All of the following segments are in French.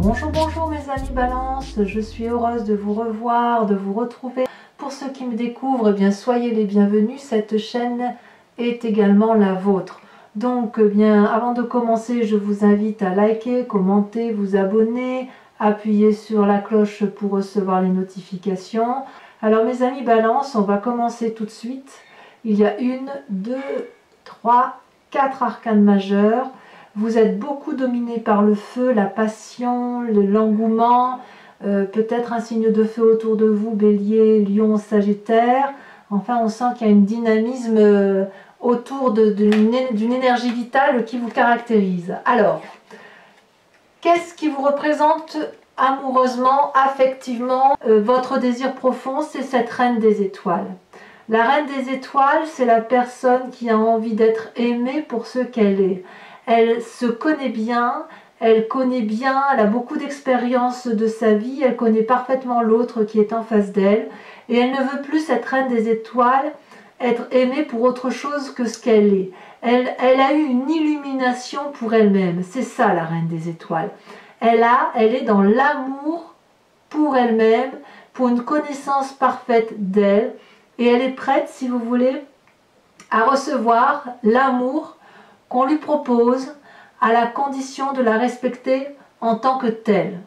Bonjour, bonjour mes amis Balance, je suis heureuse de vous revoir, de vous retrouver. Pour ceux qui me découvrent, eh bien soyez les bienvenus, cette chaîne est également la vôtre. Donc bien, avant de commencer, je vous invite à liker, commenter, vous abonner, appuyer sur la cloche pour recevoir les notifications. Alors mes amis Balance, on va commencer tout de suite. Il y a 1, 2, 3, 4 arcanes majeures. Vous êtes beaucoup dominé par le feu, la passion, l'engouement, peut-être un signe de feu autour de vous, Bélier, Lion, Sagittaire. Enfin, on sent qu'il y a un dynamisme autour d'une énergie vitale qui vous caractérise. Alors, qu'est-ce qui vous représente amoureusement, affectivement, votre désir profond? C'est cette reine des étoiles. La reine des étoiles, c'est la personne qui a envie d'être aimée pour ce qu'elle est. Elle se connaît bien, elle a beaucoup d'expérience de sa vie, elle connaît parfaitement l'autre qui est en face d'elle, et elle ne veut plus, cette reine des étoiles, être aimée pour autre chose que ce qu'elle est. Elle a eu une illumination pour elle-même, c'est ça la reine des étoiles. Elle est dans l'amour pour elle-même, pour une connaissance parfaite d'elle, et elle est prête, si vous voulez, à recevoir l'amour qu'on lui propose, à la condition de la respecter en tant que telle,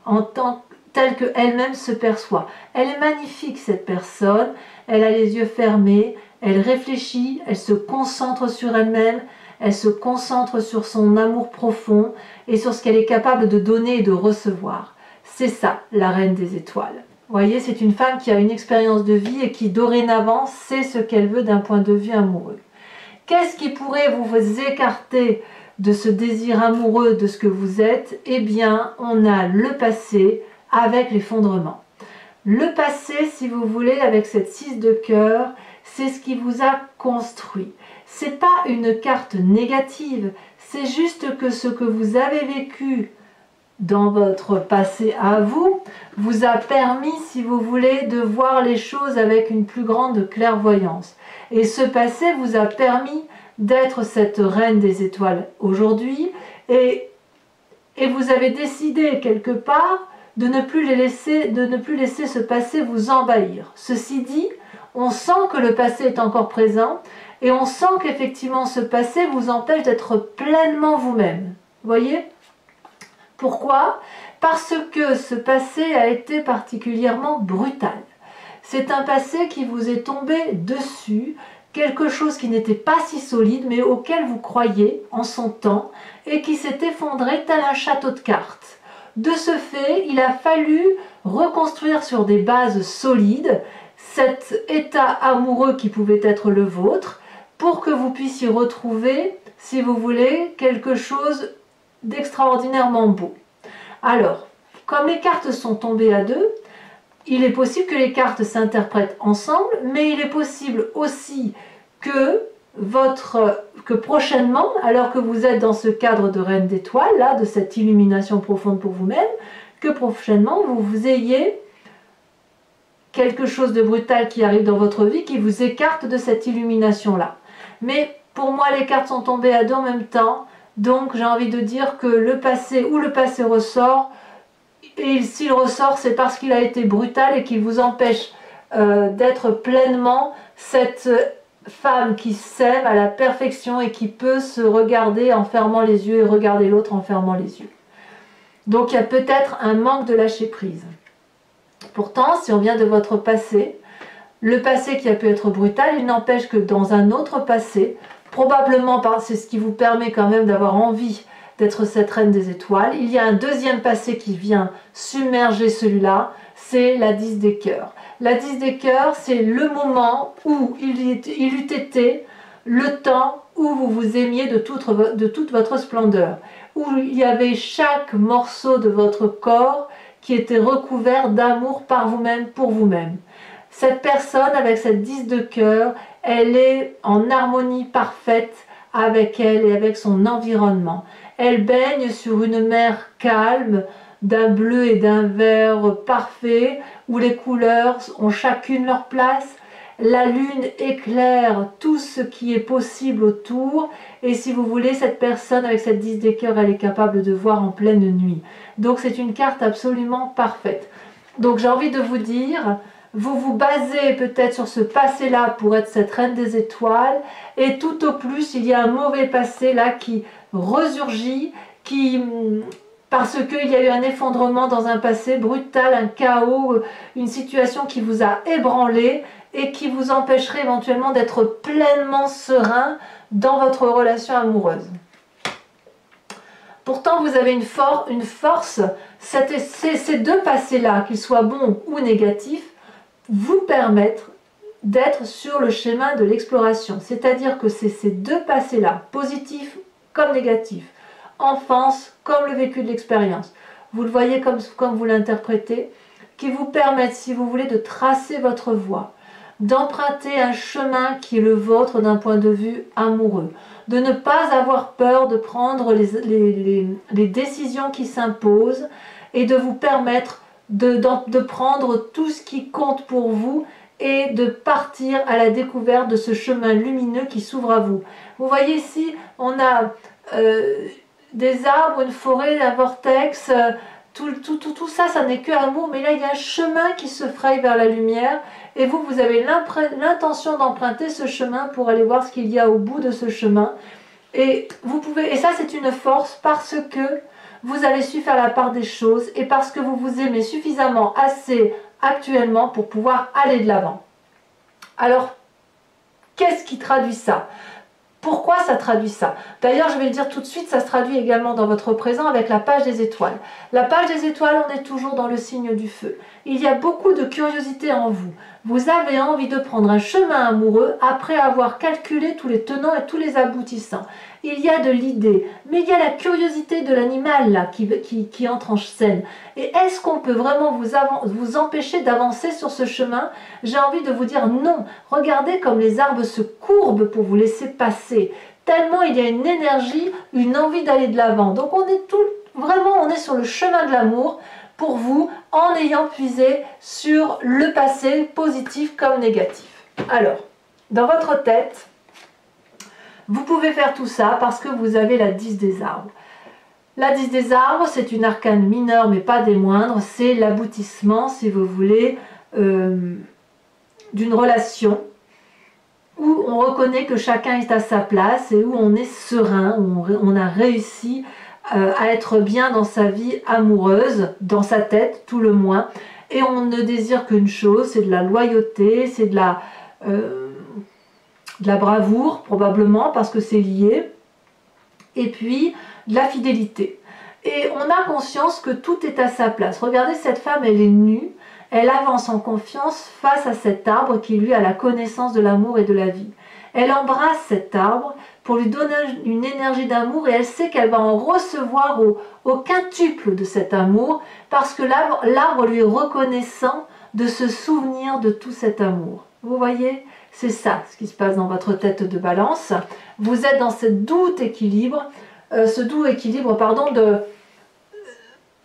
telle qu'elle-même se perçoit. Elle est magnifique cette personne, elle a les yeux fermés, elle réfléchit, elle se concentre sur elle-même, elle se concentre sur son amour profond et sur ce qu'elle est capable de donner et de recevoir. C'est ça, la reine des étoiles. Vous voyez, c'est une femme qui a une expérience de vie et qui dorénavant sait ce qu'elle veut d'un point de vue amoureux. Qu'est-ce qui pourrait vous écarter de ce désir amoureux de ce que vous êtes? Eh bien, on a le passé avec l'effondrement. Le passé, si vous voulez, avec cette 6 de cœur, c'est ce qui vous a construit. C'est pas une carte négative, c'est juste que ce que vous avez vécu dans votre passé à vous, vous a permis, si vous voulez, de voir les choses avec une plus grande clairvoyance. Et ce passé vous a permis d'être cette reine des étoiles aujourd'hui, et vous avez décidé quelque part de ne plus laisser ce passé vous envahir. Ceci dit, on sent que le passé est encore présent, et on sent qu'effectivement ce passé vous empêche d'être pleinement vous-même. Vous voyez ? Pourquoi? Parce que ce passé a été particulièrement brutal. C'est un passé qui vous est tombé dessus, quelque chose qui n'était pas si solide, mais auquel vous croyiez en son temps, et qui s'est effondré tel un château de cartes. De ce fait, il a fallu reconstruire sur des bases solides cet état amoureux qui pouvait être le vôtre, pour que vous puissiez retrouver, si vous voulez, quelque chose d'extraordinairement beau. Alors, comme les cartes sont tombées à deux, il est possible que les cartes s'interprètent ensemble, mais il est possible aussi que prochainement, alors que vous êtes dans ce cadre de reine d'étoiles, là, de cette illumination profonde pour vous-même, que prochainement vous ayez quelque chose de brutal qui arrive dans votre vie, qui vous écarte de cette illumination-là. Mais pour moi, les cartes sont tombées à deux en même temps, donc j'ai envie de dire que le passé ressort, et s'il ressort, c'est parce qu'il a été brutal et qu'il vous empêche d'être pleinement cette femme qui s'aime à la perfection et qui peut se regarder en fermant les yeux et regarder l'autre en fermant les yeux. Donc il y a peut-être un manque de lâcher prise. Pourtant, si on vient de votre passé, le passé qui a pu être brutal, il n'empêche que dans un autre passé, probablement c'est ce qui vous permet quand même d'avoir envie d'être cette reine des étoiles, il y a un deuxième passé qui vient submerger celui-là, c'est la 10 des cœurs. La 10 des cœurs, c'est le moment où il eût été le temps où vous vous aimiez de toute votre splendeur, où il y avait chaque morceau de votre corps qui était recouvert d'amour par vous-même, pour vous-même. Cette personne, avec cette 10 de cœur, elle est en harmonie parfaite avec elle et avec son environnement. Elle baigne sur une mer calme, d'un bleu et d'un vert parfait, où les couleurs ont chacune leur place. la lune éclaire tout ce qui est possible autour, et si vous voulez, cette personne avec cette 10 des cœurs, elle est capable de voir en pleine nuit. Donc c'est une carte absolument parfaite. Donc j'ai envie de vous dire, vous vous basez peut-être sur ce passé-là pour être cette reine des étoiles, et tout au plus, il y a un mauvais passé là qui resurgit, parce qu'il y a eu un effondrement dans un passé brutal, un chaos, une situation qui vous a ébranlé et qui vous empêcherait éventuellement d'être pleinement serein dans votre relation amoureuse. Pourtant, vous avez une force, ces deux passés-là, qu'ils soient bons ou négatifs, vous permettent d'être sur le chemin de l'exploration. C'est-à-dire que c'est ces deux passés-là, positifs comme négatifs, enfance comme le vécu de l'expérience, vous le voyez comme vous l'interprétez, qui vous permettent, si vous voulez, de tracer votre voie, d'emprunter un chemin qui est le vôtre d'un point de vue amoureux, de ne pas avoir peur de prendre les décisions qui s'imposent et de vous permettre de prendre tout ce qui compte pour vous et de partir à la découverte de ce chemin lumineux qui s'ouvre à vous. Vous voyez ici, on a des arbres, une forêt, un vortex, tout ça, ça n'est que amour, mais là il y a un chemin qui se fraye vers la lumière, et vous avez l'intention d'emprunter ce chemin pour aller voir ce qu'il y a au bout de ce chemin. Et ça c'est une force parce que vous avez su faire la part des choses et parce que vous vous aimez suffisamment assez actuellement pour pouvoir aller de l'avant. Alors, qu'est-ce qui traduit ça ? Pourquoi ça traduit ça? D'ailleurs, je vais le dire tout de suite, ça se traduit également dans votre présent avec la page des étoiles. La page des étoiles, on est toujours dans le signe du feu. Il y a beaucoup de curiosité en vous. Vous avez envie de prendre un chemin amoureux après avoir calculé tous les tenants et tous les aboutissants. Il y a de l'idée, mais il y a la curiosité de l'animal là qui entre en scène. Et est-ce qu'on peut vraiment vous empêcher d'avancer sur ce chemin? J'ai envie de vous dire non. Regardez comme les arbres se courbent pour vous laisser passer. Tellement il y a une énergie, une envie d'aller de l'avant. Donc on est on est sur le chemin de l'amour pour vous en ayant puisé sur le passé positif comme négatif. Alors, dans votre tête, vous pouvez faire tout ça parce que vous avez la 10 des arbres. La 10 des arbres, c'est une arcane mineure, mais pas des moindres. C'est l'aboutissement, si vous voulez, d'une relation où on reconnaît que chacun est à sa place et où on est serein, où on a réussi à être bien dans sa vie amoureuse, dans sa tête, tout le moins. Et on ne désire qu'une chose, c'est de la loyauté, c'est de la bravoure, probablement, parce que c'est lié, et puis de la fidélité. Et on a conscience que tout est à sa place. Regardez, cette femme, elle est nue, elle avance en confiance face à cet arbre qui, lui, a la connaissance de l'amour et de la vie. Elle embrasse cet arbre pour lui donner une énergie d'amour et elle sait qu'elle va en recevoir au quintuple de cet amour parce que l'arbre lui est reconnaissant de se souvenir de tout cet amour. Vous voyez ? C'est ça ce qui se passe dans votre tête de balance. Vous êtes dans ce doux équilibre,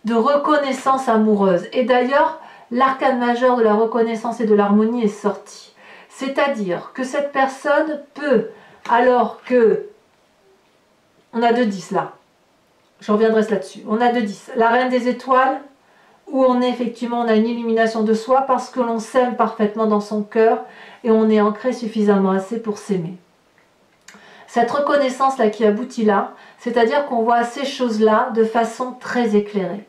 de reconnaissance amoureuse. Et d'ailleurs, l'arcane majeur de la reconnaissance et de l'harmonie est sorti. C'est-à-dire que cette personne peut, alors que, on a 2-10 là, je reviendrai là-dessus, on a 2-10, la reine des étoiles, où on a une illumination de soi parce que l'on s'aime parfaitement dans son cœur et on est ancré suffisamment assez pour s'aimer. Cette reconnaissance-là qui aboutit là, c'est-à-dire qu'on voit ces choses-là de façon très éclairée.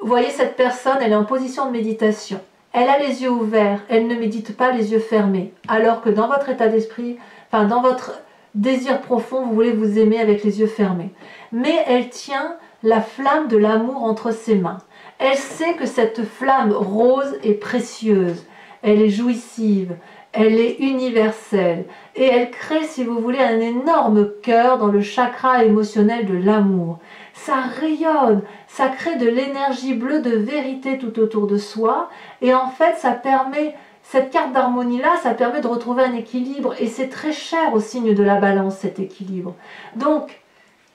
Vous voyez, cette personne, elle est en position de méditation. Elle a les yeux ouverts, elle ne médite pas les yeux fermés. Alors que dans votre état d'esprit, dans votre désir profond, vous voulez vous aimer avec les yeux fermés. Mais elle tient la flamme de l'amour entre ses mains. Elle sait que cette flamme rose est précieuse, elle est jouissive, elle est universelle. Et elle crée, si vous voulez, un énorme cœur dans le chakra émotionnel de l'amour. Ça rayonne, ça crée de l'énergie bleue de vérité tout autour de soi. Et en fait, ça permet, cette carte d'harmonie-là, ça permet de retrouver un équilibre. Et c'est très cher au signe de la balance, cet équilibre. Donc,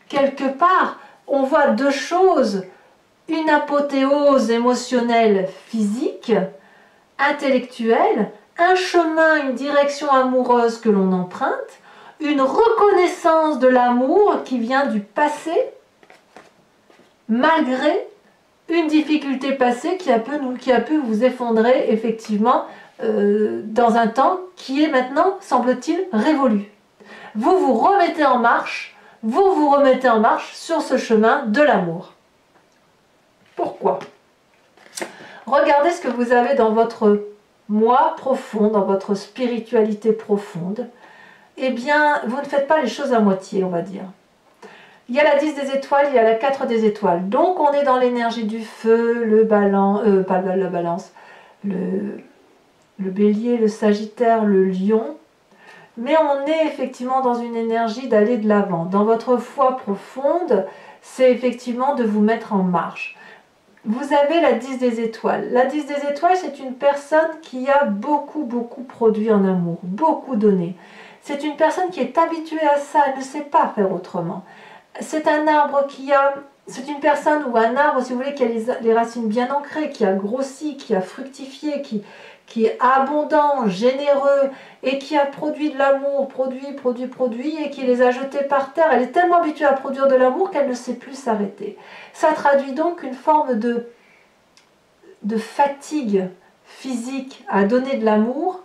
quelque part, on voit deux choses. Une apothéose émotionnelle, physique, intellectuelle, un chemin, une direction amoureuse que l'on emprunte, une reconnaissance de l'amour qui vient du passé, malgré une difficulté passée qui a pu vous effondrer effectivement dans un temps qui est maintenant, semble-t-il, révolu. Vous vous remettez en marche, sur ce chemin de l'amour. Pourquoi? Regardez ce que vous avez dans votre moi profond, dans votre spiritualité profonde. Eh bien, vous ne faites pas les choses à moitié, on va dire. Il y a la 10 des étoiles, il y a la 4 des étoiles. Donc, on est dans l'énergie du feu, le balance, le bélier, le sagittaire, le lion. Mais on est effectivement dans une énergie d'aller de l'avant. Dans votre foi profonde, c'est effectivement de vous mettre en marche. Vous avez la 10 des étoiles. La 10 des étoiles, c'est une personne qui a beaucoup produit en amour, beaucoup donné. C'est une personne qui est habituée à ça, elle ne sait pas faire autrement. C'est un arbre c'est une personne ou un arbre, si vous voulez, qui a les racines bien ancrées, qui a grossi, qui a fructifié, qui est abondant, généreux, et qui a produit de l'amour, produit, et qui les a jetés par terre. Elle est tellement habituée à produire de l'amour qu'elle ne sait plus s'arrêter. Ça traduit donc une forme de fatigue physique à donner de l'amour,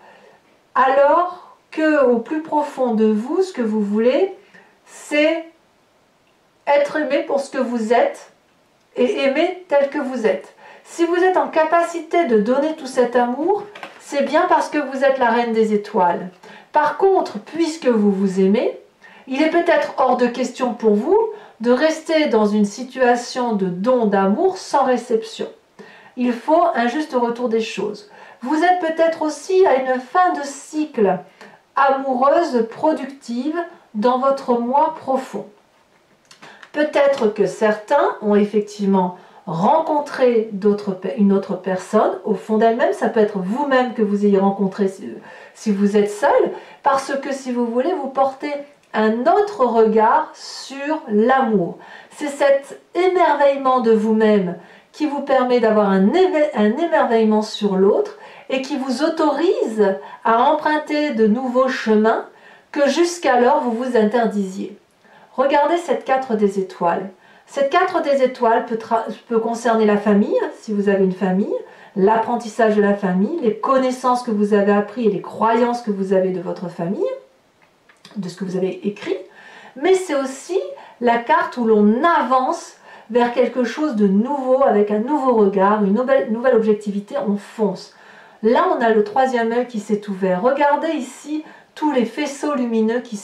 alors qu'au plus profond de vous, ce que vous voulez, c'est être aimé pour ce que vous êtes et aimer tel que vous êtes. Si vous êtes en capacité de donner tout cet amour, c'est bien parce que vous êtes la reine des étoiles. Par contre, puisque vous vous aimez, il est peut-être hors de question pour vous de rester dans une situation de don d'amour sans réception. Il faut un juste retour des choses. Vous êtes peut-être aussi à une fin de cycle amoureuse productive dans votre moi profond. Peut-être que certains ont effectivement rencontré une autre personne au fond d'elle-même. Ça peut être vous-même que vous ayez rencontré si vous êtes seul, parce que si vous voulez, vous portez un autre regard sur l'amour. C'est cet émerveillement de vous-même qui vous permet d'avoir un émerveillement sur l'autre et qui vous autorise à emprunter de nouveaux chemins que jusqu'alors vous vous interdisiez. Regardez cette 4 des étoiles. Cette 4 des étoiles peut concerner la famille, si vous avez une famille, l'apprentissage de la famille, les connaissances que vous avez apprises et les croyances que vous avez de votre famille, de ce que vous avez écrit, mais c'est aussi la carte où l'on avance vers quelque chose de nouveau, avec un nouveau regard, une nouvelle objectivité, on fonce. Là, on a le troisième œil qui s'est ouvert. Regardez ici tous les faisceaux lumineux qui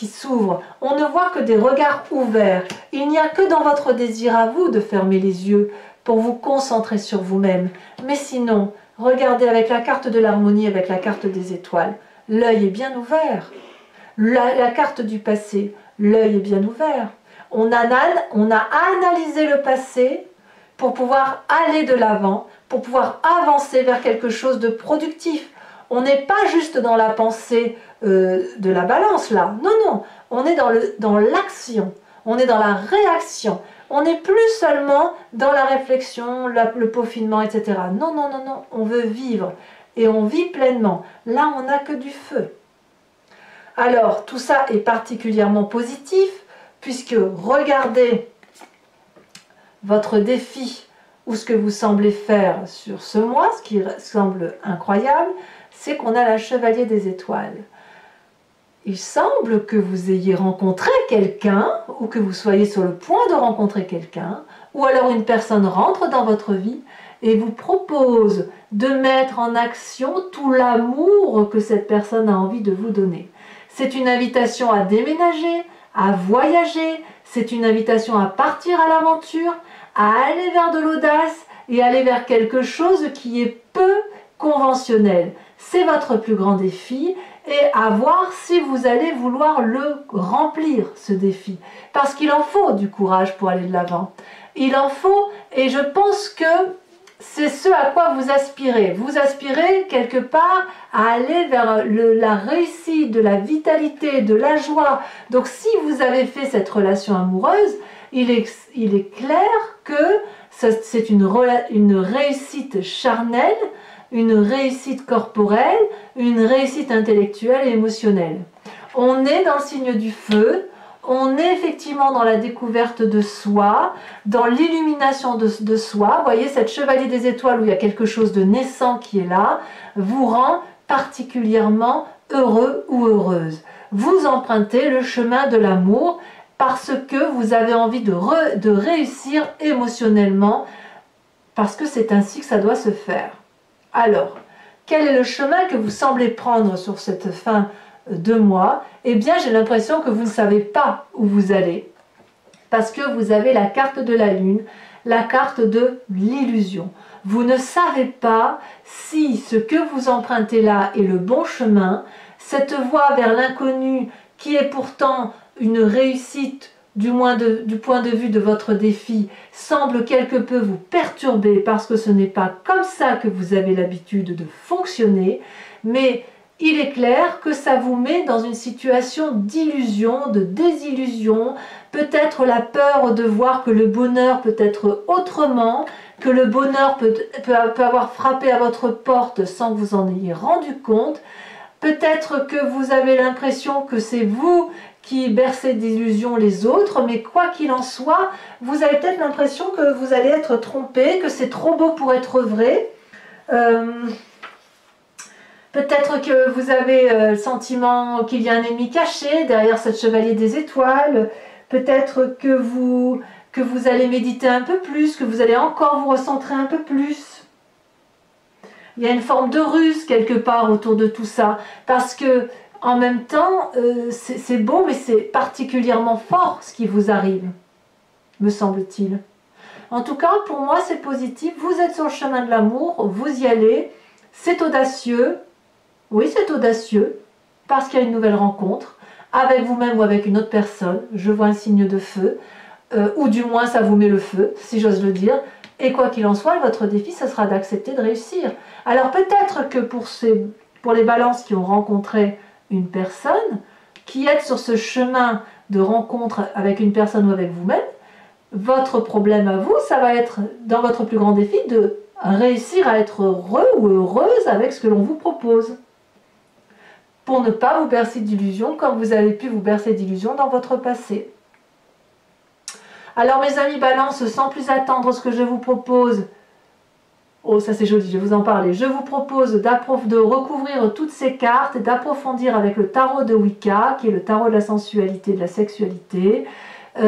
s'ouvrent. On ne voit que des regards ouverts. Il n'y a que dans votre désir à vous de fermer les yeux pour vous concentrer sur vous-même. Mais sinon, regardez avec la carte de l'harmonie, avec la carte des étoiles. L'œil est bien ouvert. La carte du passé, l'œil est bien ouvert. On a analysé le passé pour pouvoir aller de l'avant, pour pouvoir avancer vers quelque chose de productif. On n'est pas juste dans la pensée de la balance là, non, on est dans l'action, on est dans la réaction, on n'est plus seulement dans la réflexion, le peaufinement, etc. Non, on veut vivre et on vit pleinement. Là, on n'a que du feu. Alors, tout ça est particulièrement positif, puisque regardez votre défi ou ce que vous semblez faire sur ce mois, ce qui semble incroyable, c'est qu'on a la chevalier des étoiles. Il semble que vous ayez rencontré quelqu'un, ou que vous soyez sur le point de rencontrer quelqu'un, ou alors une personne rentre dans votre vie et vous propose de mettre en action tout l'amour que cette personne a envie de vous donner. C'est une invitation à déménager, à voyager, c'est une invitation à partir à l'aventure, à aller vers de l'audace et aller vers quelque chose qui est peu conventionnel. C'est votre plus grand défi et à voir si vous allez vouloir le remplir, ce défi. Parce qu'il en faut du courage pour aller de l'avant. Il en faut, et je pense que c'est ce à quoi vous aspirez. Vous aspirez quelque part à aller vers la réussite, de la vitalité, de la joie. Donc si vous avez fait cette relation amoureuse, il est clair que c'est une réussite charnelle, une réussite corporelle, une réussite intellectuelle et émotionnelle. On est dans le signe du feu, on est effectivement dans la découverte de soi, dans l'illumination de soi. Vous voyez, cette chevalier des étoiles où il y a quelque chose de naissant qui est là, vous rend particulièrement heureux ou heureuse. Vous empruntez le chemin de l'amour parce que vous avez envie de réussir émotionnellement, parce que c'est ainsi que ça doit se faire. Alors, quel est le chemin que vous semblez prendre sur cette fin de mois? Eh bien, j'ai l'impression que vous ne savez pas où vous allez, parce que vous avez la carte de la lune, la carte de l'illusion. Vous ne savez pas si ce que vous empruntez là est le bon chemin, cette voie vers l'inconnu qui est pourtant une réussite, du moins du point de vue de votre défi, semble quelque peu vous perturber parce que ce n'est pas comme ça que vous avez l'habitude de fonctionner, mais il est clair que ça vous met dans une situation d'illusion, de désillusion, peut-être la peur de voir que le bonheur peut être autrement, que le bonheur peut avoir frappé à votre porte sans que vous en ayez rendu compte. Peut-être que vous avez l'impression que c'est vous qui bercez d'illusions les autres, mais quoi qu'il en soit, vous avez peut-être l'impression que vous allez être trompé, que c'est trop beau pour être vrai. Peut-être que vous avez le sentiment qu'il y a un ennemi caché derrière cette chevalier des étoiles. Peut-être que vous allez méditer un peu plus, que vous allez encore vous recentrer un peu plus. Il y a une forme de ruse quelque part autour de tout ça, parce que en même temps, c'est beau, mais c'est particulièrement fort ce qui vous arrive, me semble-t-il. En tout cas, pour moi, c'est positif. Vous êtes sur le chemin de l'amour, vous y allez, c'est audacieux. Oui, c'est audacieux, parce qu'il y a une nouvelle rencontre, avec vous-même ou avec une autre personne. Je vois un signe de feu, ou du moins ça vous met le feu, si j'ose le dire. Et quoi qu'il en soit, votre défi, ce sera d'accepter de réussir. Alors peut-être que pour les balances qui ont rencontré une personne, qui êtes sur ce chemin de rencontre avec une personne ou avec vous-même, votre problème à vous, ça va être, dans votre plus grand défi, de réussir à être heureux ou heureuse avec ce que l'on vous propose. Pour ne pas vous bercer d'illusions comme vous avez pu vous bercer d'illusions dans votre passé. Alors mes amis Balance, sans plus attendre, ce que je vous propose, oh ça c'est joli, je vais vous en parler, je vous propose de recouvrir toutes ces cartes et d'approfondir avec le tarot de Wicca, qui est le tarot de la sensualité et de la sexualité,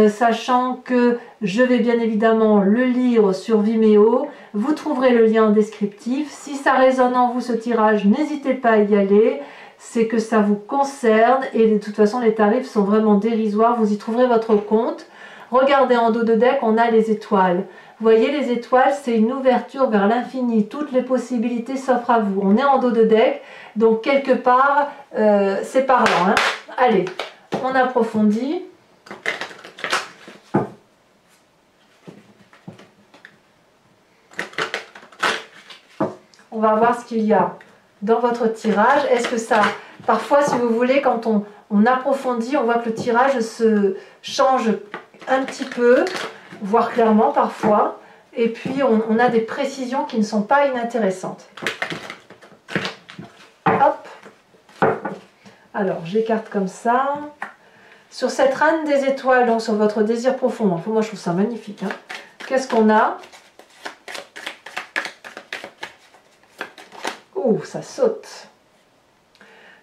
sachant que je vais bien évidemment le lire sur Vimeo, vous trouverez le lien en descriptif. Si ça résonne en vous ce tirage, n'hésitez pas à y aller, c'est que ça vous concerne et de toute façon les tarifs sont vraiment dérisoires, vous y trouverez votre compte. Regardez en dos de deck, on a les étoiles. Vous voyez, les étoiles, c'est une ouverture vers l'infini. Toutes les possibilités s'offrent à vous. On est en dos de deck, donc quelque part, c'est parlant. Hein. Allez, on approfondit. On va voir ce qu'il y a dans votre tirage. Est-ce que ça... Parfois, si vous voulez, quand on approfondit, on voit que le tirage se change un petit peu, voire clairement parfois, et puis on a des précisions qui ne sont pas inintéressantes. Hop. Alors, j'écarte comme ça. Sur cette reine des étoiles, donc sur votre désir profond, enfin, moi je trouve ça magnifique. Hein. Qu'est-ce qu'on a? Ouh, ça saute.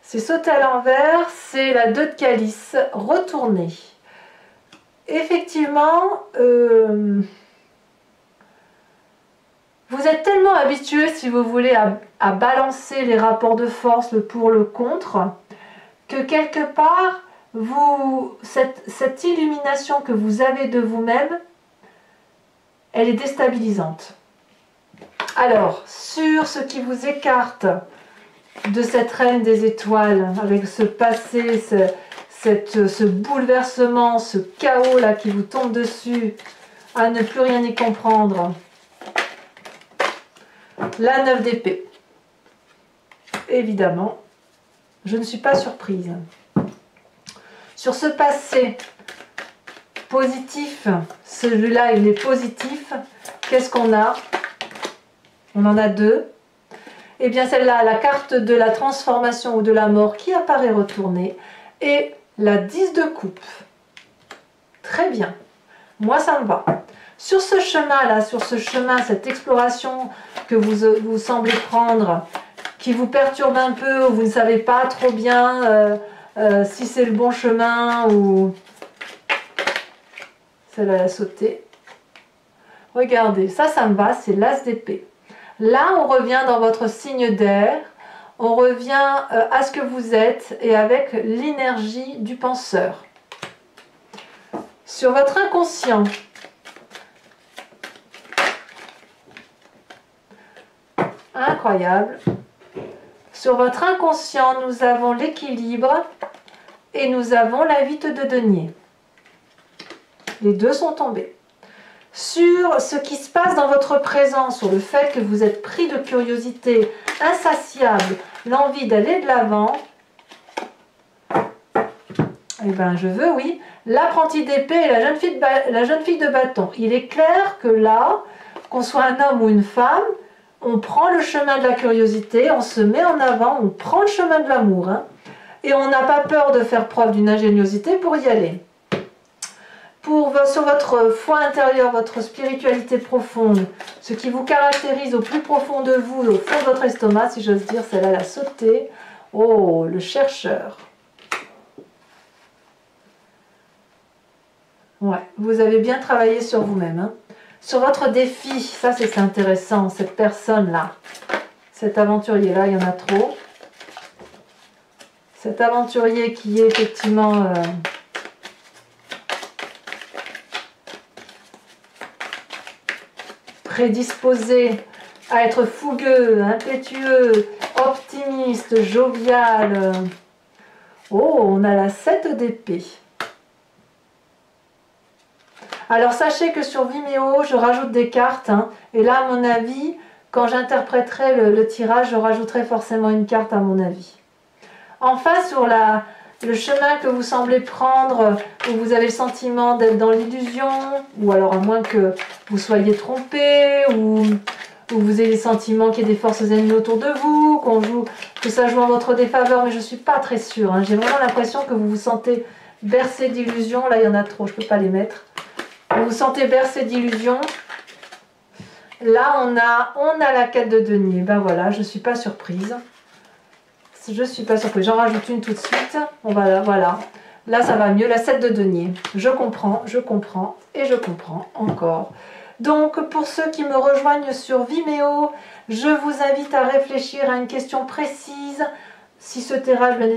C'est sauté à l'envers, c'est la 2 de calice retournée. Effectivement, vous êtes tellement habitué, si vous voulez, à balancer les rapports de force, le pour, le contre, que quelque part, cette illumination que vous avez de vous-même, elle est déstabilisante. Alors, sur ce qui vous écarte de cette reine des étoiles, avec ce passé, ce bouleversement, ce chaos là qui vous tombe dessus, à ne plus rien y comprendre. La 9 d'épée. Évidemment, je ne suis pas surprise. Sur ce passé positif, celui-là il est positif, qu'est-ce qu'on a? On en a 2. Et bien celle-là, la carte de la transformation ou de la mort qui apparaît retournée. Et la 10 de coupe. Très bien. Moi, ça me va. Sur ce chemin-là, sur ce chemin, cette exploration que vous semblez prendre, qui vous perturbe un peu, où vous ne savez pas trop bien si c'est le bon chemin ou... Celle-là, elle a sauté. Regardez, ça me va, c'est l'as d'épée. Là, on revient dans votre signe d'air, on revient à ce que vous êtes et avec l'énergie du penseur. Sur votre inconscient, incroyable. Sur votre inconscient, nous avons l'équilibre et nous avons la 8 de denier. Les deux sont tombés. Sur ce qui se passe dans votre présent, sur le fait que vous êtes pris de curiosité insatiable, l'envie d'aller de l'avant, eh bien je veux, oui, l'apprenti d'épée et la jeune fille de bâton. Il est clair que là, qu'on soit un homme ou une femme, on prend le chemin de la curiosité, on se met en avant, on prend le chemin de l'amour, hein, et on n'a pas peur de faire preuve d'une ingéniosité pour y aller. Sur votre foi intérieure, votre spiritualité profonde, ce qui vous caractérise au plus profond de vous, au fond de votre estomac, si j'ose dire, celle-là, elle a sauté. Oh, le chercheur. Ouais, vous avez bien travaillé sur vous-même. Hein. Sur votre défi, ça c'est intéressant, cette personne-là, cet aventurier-là, il y en a trop. Cet aventurier qui est effectivement... prédisposé à être fougueux, impétueux, optimiste, jovial. Oh, on a la 7 d'épée. Alors sachez que sur Vimeo, je rajoute des cartes. Hein, et là, à mon avis, quand j'interpréterai le tirage, je rajouterai forcément une carte à mon avis. Enfin, sur le chemin que vous semblez prendre, où vous avez le sentiment d'être dans l'illusion, ou alors à moins que vous soyez trompé, ou vous ayez le sentiment qu'il y ait des forces ennemies autour de vous, que ça joue en votre défaveur, mais je ne suis pas très sûre. Hein. J'ai vraiment l'impression que vous vous sentez bercé d'illusions. Là, il y en a trop, je ne peux pas les mettre. Vous vous sentez bercé d'illusions. Là, on a la 4 de denier. Ben voilà, je ne suis pas surprise. Je ne suis pas surprise. J'en rajoute une tout de suite. Voilà. Là, ça va mieux. La 7 de denier. Je comprends et je comprends encore. Donc, pour ceux qui me rejoignent sur Vimeo, je vous invite à réfléchir à une question précise. Si ce tirage, bien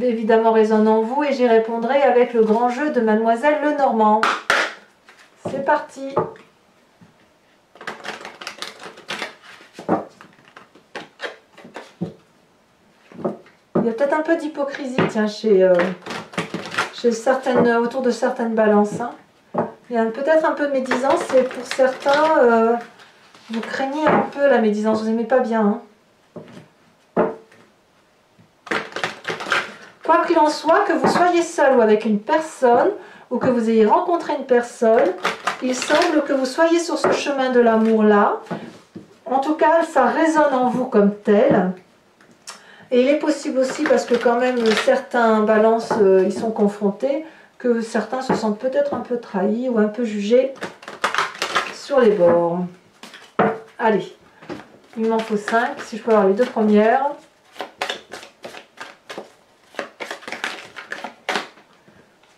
évidemment, résonne en vous, et j'y répondrai avec le grand jeu de Mademoiselle Lenormand. C'est parti. Il y a peut-être un peu d'hypocrisie, tiens, autour de certaines balances. Hein. Il y a peut-être un peu de médisance, et pour certains, vous craignez un peu la médisance, vous n'aimez pas bien. Hein. Quoi qu'il en soit, que vous soyez seul ou avec une personne, ou que vous ayez rencontré une personne, il semble que vous soyez sur ce chemin de l'amour-là. En tout cas, ça résonne en vous comme tel. Et il est possible aussi, parce que quand même certains balances y sont confrontés, que certains se sentent peut-être un peu trahis ou un peu jugés sur les bords. Allez, il m'en faut 5, si je peux avoir les deux premières.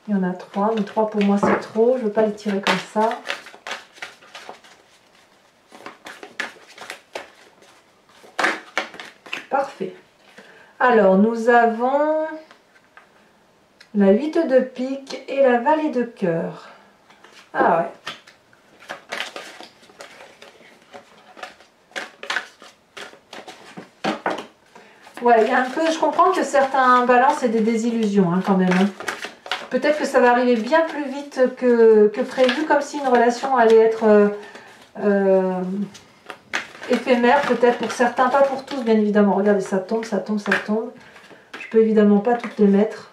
Il y en a 3, mais 3 pour moi c'est trop, je ne veux pas les tirer comme ça. Parfait. Alors, nous avons la 8 de pique et la vallée de cœur. Ah ouais. Ouais, il y a un peu, je comprends que certains balances, c'est des désillusions hein, quand même. Hein. Peut-être que ça va arriver bien plus vite que prévu, comme si une relation allait être éphémère, peut-être pour certains, pas pour tous, bien évidemment. Regardez, ça tombe, ça tombe, ça tombe. Je peux évidemment pas toutes les mettre.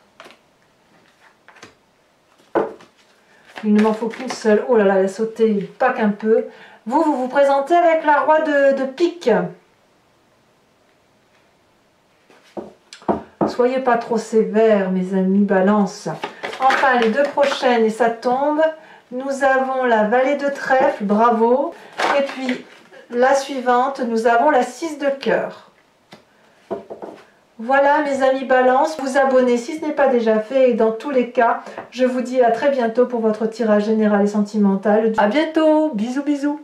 Il ne m'en faut qu'une seule. Oh là là, elle a sauté, pas qu'un peu. Vous vous présentez avec la roi de pique. soyez pas trop sévères, mes amis Balance. Enfin, les deux prochaines, et ça tombe, nous avons la Vallée de trèfle, bravo. Et puis, la suivante, nous avons la 6 de cœur. Voilà mes amis Balance, vous abonnez si ce n'est pas déjà fait et dans tous les cas, je vous dis à très bientôt pour votre tirage général et sentimental. À bientôt, bisous bisous.